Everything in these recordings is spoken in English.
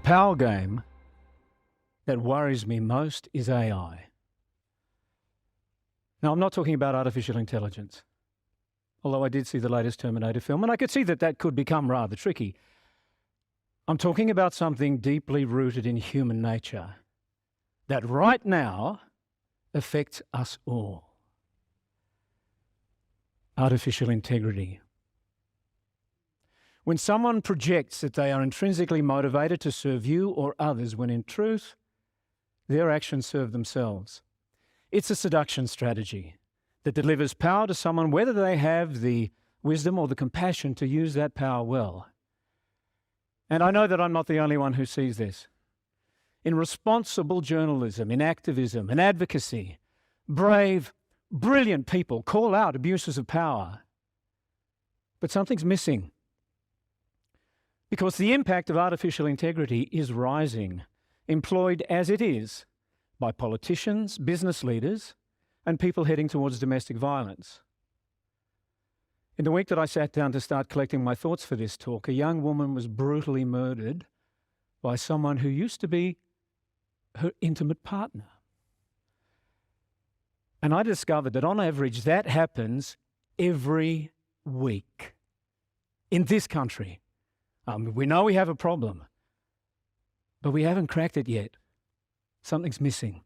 power game that worries me most is AI. Now, I'm not talking about artificial intelligence, although I did see the latest Terminator film, and I could see that that could become rather tricky. I'm talking about something deeply rooted in human nature that right now affects us all. Artificial integrity. When someone projects that they are intrinsically motivated to serve you or others, when in truth, their actions serve themselves. It's a seduction strategy that delivers power to someone, whether they have the wisdom or the compassion to use that power well. And I know that I'm not the only one who sees this. In responsible journalism, in activism, in advocacy, brave, brilliant people call out abuses of power. But something's missing. Because the impact of artificial integrity is rising, employed as it is by politicians, business leaders, and people heading towards domestic violence. In the week that I sat down to start collecting my thoughts for this talk, a young woman was brutally murdered by someone who used to be her intimate partner. And I discovered that on average that happens every week in this country. We know we have a problem, but we haven't cracked it yet. Something's missing.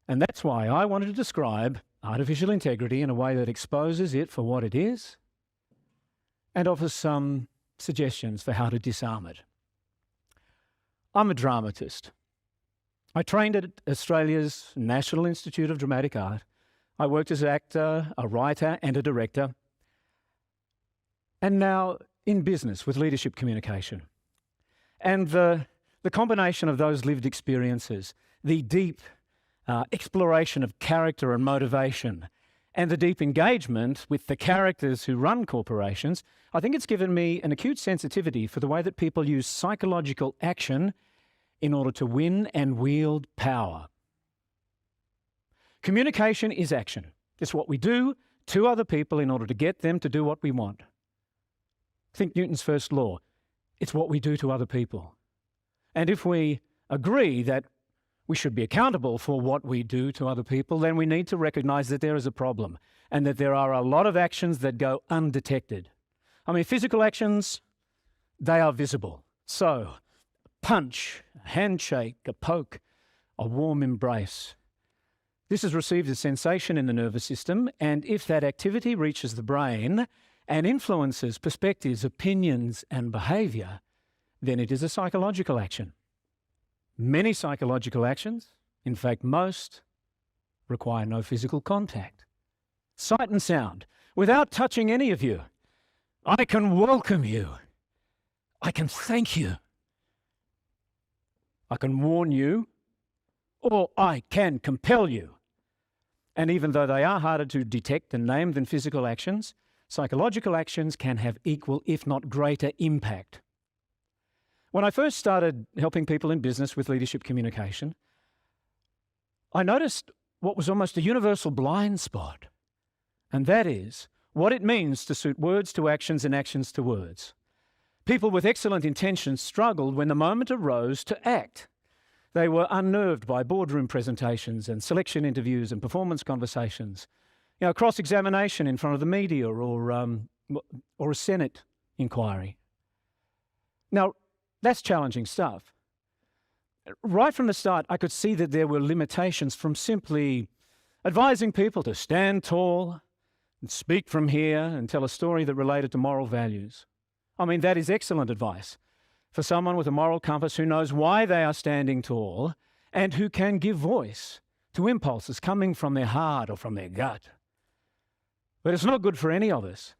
And that's why I wanted to describe artificial integrity in a way that exposes it for what it is and offers some suggestions for how to disarm it. I'm a dramatist. I trained at Australia's National Institute of Dramatic Art. I worked as an actor, a writer, and a director. And now in business with leadership communication. And the combination of those lived experiences, the deep exploration of character and motivation, and the deep engagement with the characters who run corporations, I think it's given me an acute sensitivity for the way that people use psychological action in order to win and wield power. Communication is action. It's what we do to other people in order to get them to do what we want. Think Newton's first law. It's what we do to other people. And if we agree that we should be accountable for what we do to other people, then we need to recognize that there is a problem and that there are a lot of actions that go undetected. I mean, physical actions, they are visible. So, a punch, a handshake, a poke, a warm embrace. This has received a sensation in the nervous system, and if that activity reaches the brain and influences perspectives, opinions, and behavior, then it is a psychological action. Many psychological actions, in fact most, require no physical contact. Sight and sound, without touching any of you. I can welcome you. I can thank you. I can warn you, or I can compel you. And even though they are harder to detect and name than physical actions, psychological actions can have equal, if not greater, impact. When I first started helping people in business with leadership communication, I noticed what was almost a universal blind spot, and that is what it means to suit words to actions and actions to words. People with excellent intentions struggled when the moment arose to act. They were unnerved by boardroom presentations and selection interviews and performance conversations. You know, cross-examination in front of the media or a Senate inquiry. Now, that's challenging stuff. Right from the start, I could see that there were limitations from simply advising people to stand tall and speak from here and tell a story that related to moral values. I mean, that is excellent advice for someone with a moral compass who knows why they are standing tall and who can give voice to impulses coming from their heart or from their gut. But it's not good for any of us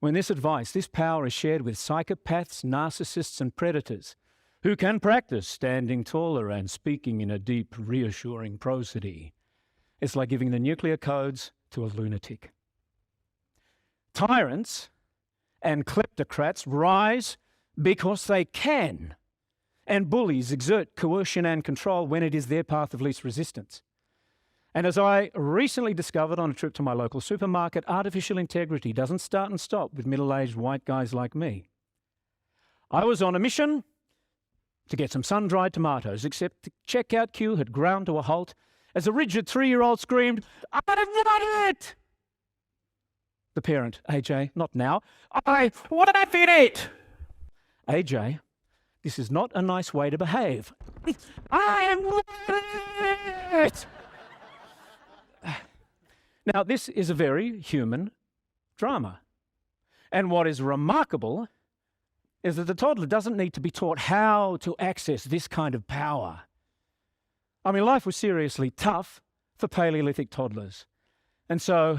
when this advice, this power is shared with psychopaths, narcissists, and predators who can practice standing taller and speaking in a deep, reassuring prosody. It's like giving the nuclear codes to a lunatic. Tyrants and kleptocrats rise because they can, and bullies exert coercion and control when it is their path of least resistance. And as I recently discovered on a trip to my local supermarket, artificial integrity doesn't start and stop with middle-aged white guys like me. I was on a mission to get some sun-dried tomatoes, except the checkout queue had ground to a halt as a rigid 3-year-old screamed, "I want it!" The parent, AJ, not now, "What did I feed it?" AJ, this is not a nice way to behave. "I want it!" Now, this is a very human drama. And what is remarkable is that the toddler doesn't need to be taught how to access this kind of power. I mean, life was seriously tough for Paleolithic toddlers. And so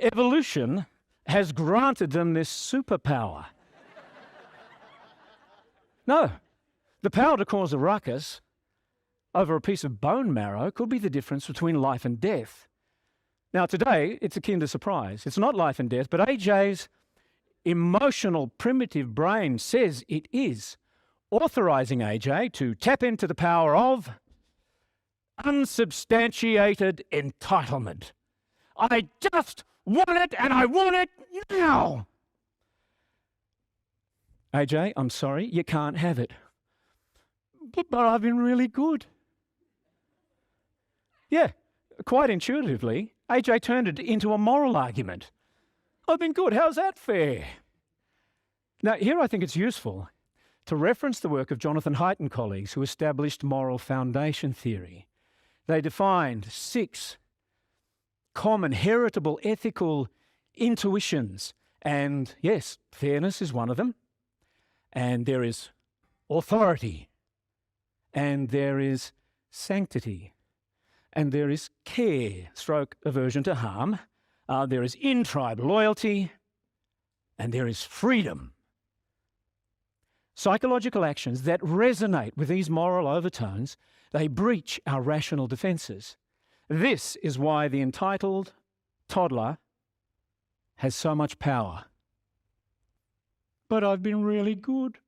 evolution has granted them this superpower. No, the power to cause a ruckus over a piece of bone marrow could be the difference between life and death. Now, today, it's akin to surprise. It's not life and death, but AJ's emotional, primitive brain says it is, authorizing AJ to tap into the power of unsubstantiated entitlement. I just want it, and I want it now. AJ, I'm sorry, you can't have it. But I've been really good. Yeah, quite intuitively, AJ turned it into a moral argument. I've been good, how's that fair? Now, here I think it's useful to reference the work of Jonathan Haidt and colleagues who established moral foundation theory. They defined 6 common heritable ethical intuitions, and yes, fairness is one of them, and there is authority, and there is sanctity, and there is care, stroke aversion to harm, there is in-tribe loyalty, and there is freedom. Psychological actions that resonate with these moral overtones, they breach our rational defenses. This is why the entitled toddler has so much power. But I've been really good.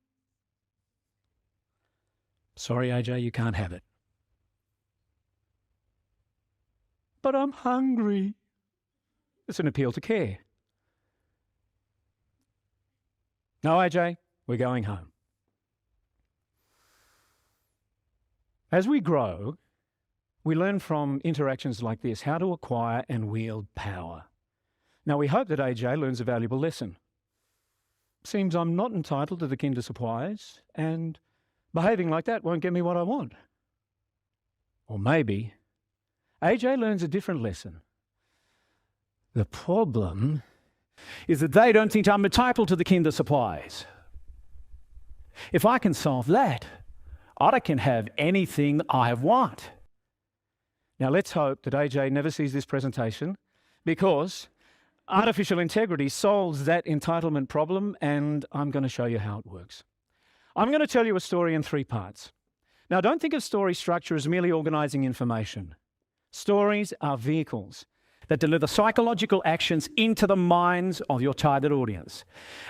Sorry, AJ, you can't have it. But I'm hungry. It's an appeal to care. No, AJ, we're going home. As we grow, we learn from interactions like this how to acquire and wield power. Now, we hope that AJ learns a valuable lesson. Seems I'm not entitled to the kinder supplies, and behaving like that won't get me what I want. Or maybe AJ learns a different lesson. The problem is that they don't think I'm entitled to the kinder supplies. If I can solve that, I can have anything I want. Now, let's hope that AJ never sees this presentation, because artificial integrity solves that entitlement problem, and I'm going to show you how it works. I'm going to tell you a story in 3 parts. Now, don't think of story structure as merely organizing information. Stories are vehicles that deliver psychological actions into the minds of your target audience.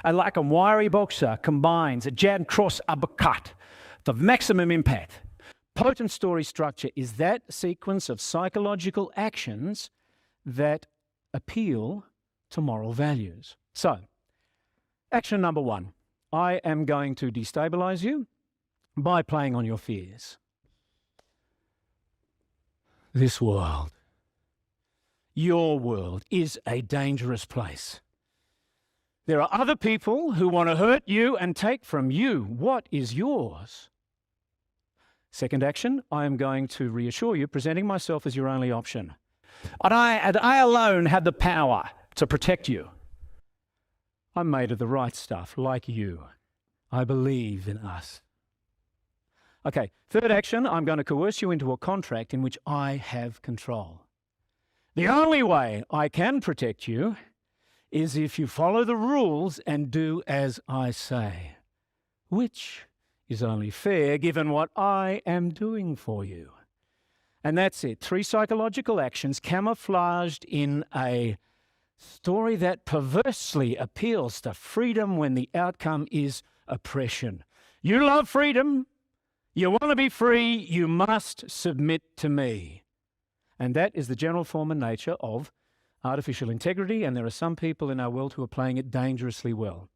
And like a wiry boxer combines a jab, cross, uppercut to maximum impact. Potent story structure is that sequence of psychological actions that appeal to moral values. So, action number 1. I am going to destabilize you by playing on your fears. This world, your world, is a dangerous place. There are other people who want to hurt you and take from you what is yours. Second action, I am going to reassure you, presenting myself as your only option. And I alone have the power to protect you. I'm made of the right stuff, like you. I believe in us. Okay, third action, I'm going to coerce you into a contract in which I have control. The only way I can protect you is if you follow the rules and do as I say, which is only fair given what I am doing for you. And that's it. 3 psychological actions camouflaged in a story that perversely appeals to freedom when the outcome is oppression. You love freedom. You want to be free. You must submit to me. And that is the general form and nature of artificial integrity, and there are some people in our world who are playing it dangerously well.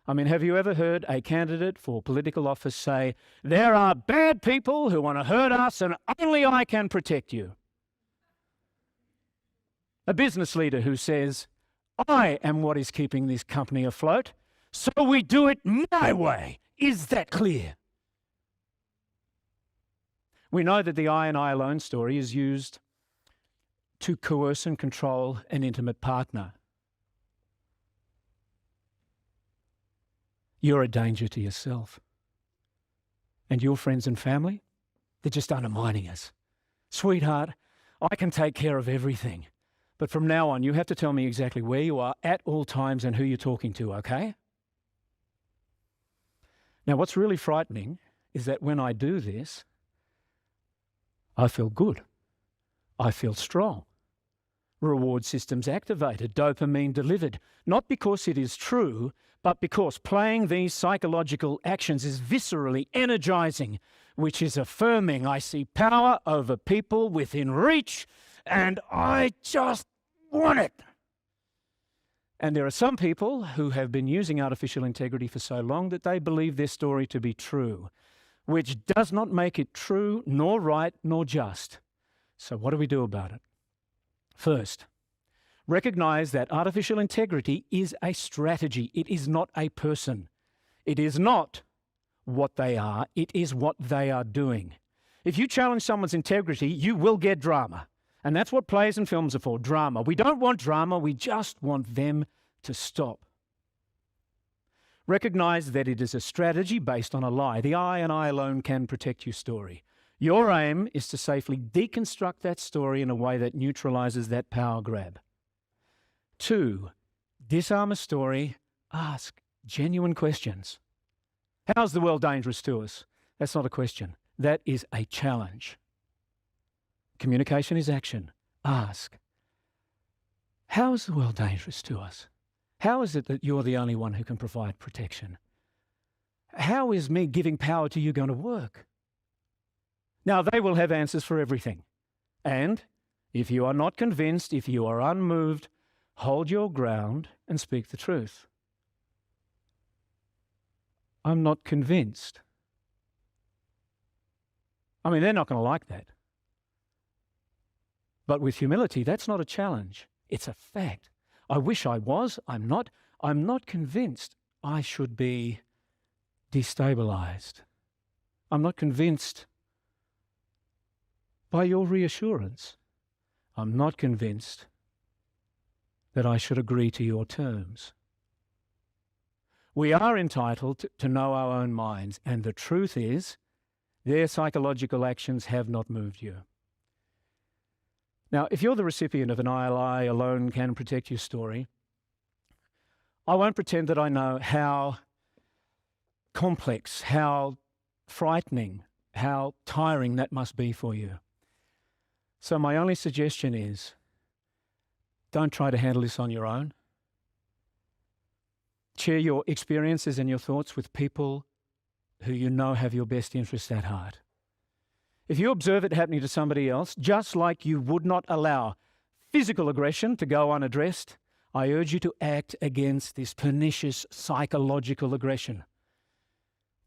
I mean, have you ever heard a candidate for political office say, "There are bad people who want to hurt us and only I can protect you"? A business leader who says, "I am what is keeping this company afloat, so we do it my way." Is that clear? We know that the I and I alone story is used to coerce and control an intimate partner. You're a danger to yourself. And your friends and family, they're just undermining us. Sweetheart, I can take care of everything. But from now on, you have to tell me exactly where you are at all times and who you're talking to, okay? Now, what's really frightening is that when I do this, I feel good. I feel strong. Reward systems activated, dopamine delivered, not because it is true, but because playing these psychological actions is viscerally energizing, which is affirming I see power over people within reach, and I just want it. And there are some people who have been using artificial integrity for so long that they believe their story to be true, which does not make it true, nor right, nor just. So what do we do about it? First, recognize that artificial integrity is a strategy. It is not a person. It is not what they are. It is what they are doing. If you challenge someone's integrity, you will get drama. And that's what plays and films are for, drama. We don't want drama. We just want them to stop. Recognize that it is a strategy based on a lie. The I and I alone can protect you story. Your aim is to safely deconstruct that story in a way that neutralizes that power grab. 2, disarm a story, ask genuine questions. How's the world dangerous to us? That's not a question. That is a challenge. Communication is action. Ask, how is the world dangerous to us? How is it that you're the only one who can provide protection? How is me giving power to you going to work? Now, they will have answers for everything. And if you are not convinced, if you are unmoved, hold your ground and speak the truth. I'm not convinced. I mean, they're not going to like that. But with humility, that's not a challenge. It's a fact. I wish I was. I'm not. I'm not convinced I should be destabilized. I'm not convinced by your reassurance. I'm not convinced that I should agree to your terms. We are entitled to know our own minds, and the truth is, their psychological actions have not moved you. Now, if you're the recipient of an I alone can protect you story, I won't pretend that I know how complex, how frightening, how tiring that must be for you. So my only suggestion is, don't try to handle this on your own. Share your experiences and your thoughts with people who you know have your best interests at heart. If you observe it happening to somebody else, just like you would not allow physical aggression to go unaddressed, I urge you to act against this pernicious psychological aggression.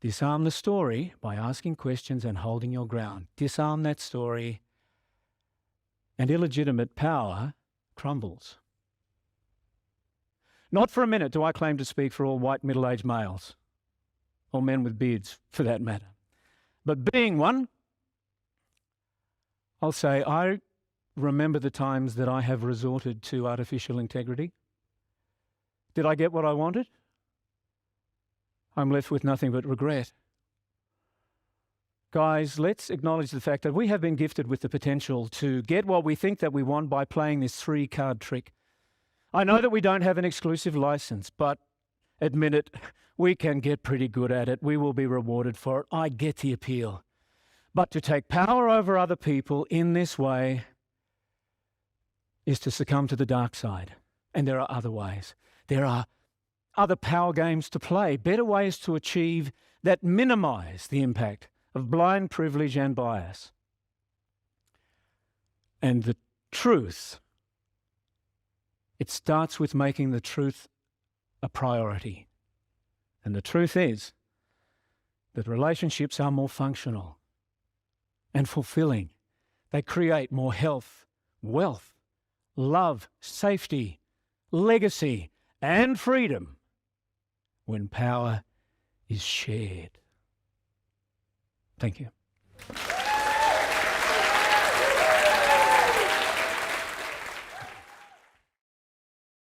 Disarm the story by asking questions and holding your ground. Disarm that story, and illegitimate power crumbles. Not for a minute do I claim to speak for all white middle-aged males, or men with beards for that matter. But being one, I'll say I remember the times that I have resorted to artificial integrity. Did I get what I wanted? I'm left with nothing but regret. Guys, let's acknowledge the fact that we have been gifted with the potential to get what we think that we want by playing this 3-card trick. I know that we don't have an exclusive license, but admit it, we can get pretty good at it. We will be rewarded for it. I get the appeal. But to take power over other people in this way is to succumb to the dark side. And there are other ways. There are other power games to play, better ways to achieve that minimize the impact of blind privilege and bias. And the truth, it starts with making the truth a priority. And the truth is that relationships are more functional and fulfilling. They create more health, wealth, love, safety, legacy, and freedom when power is shared. Thank you.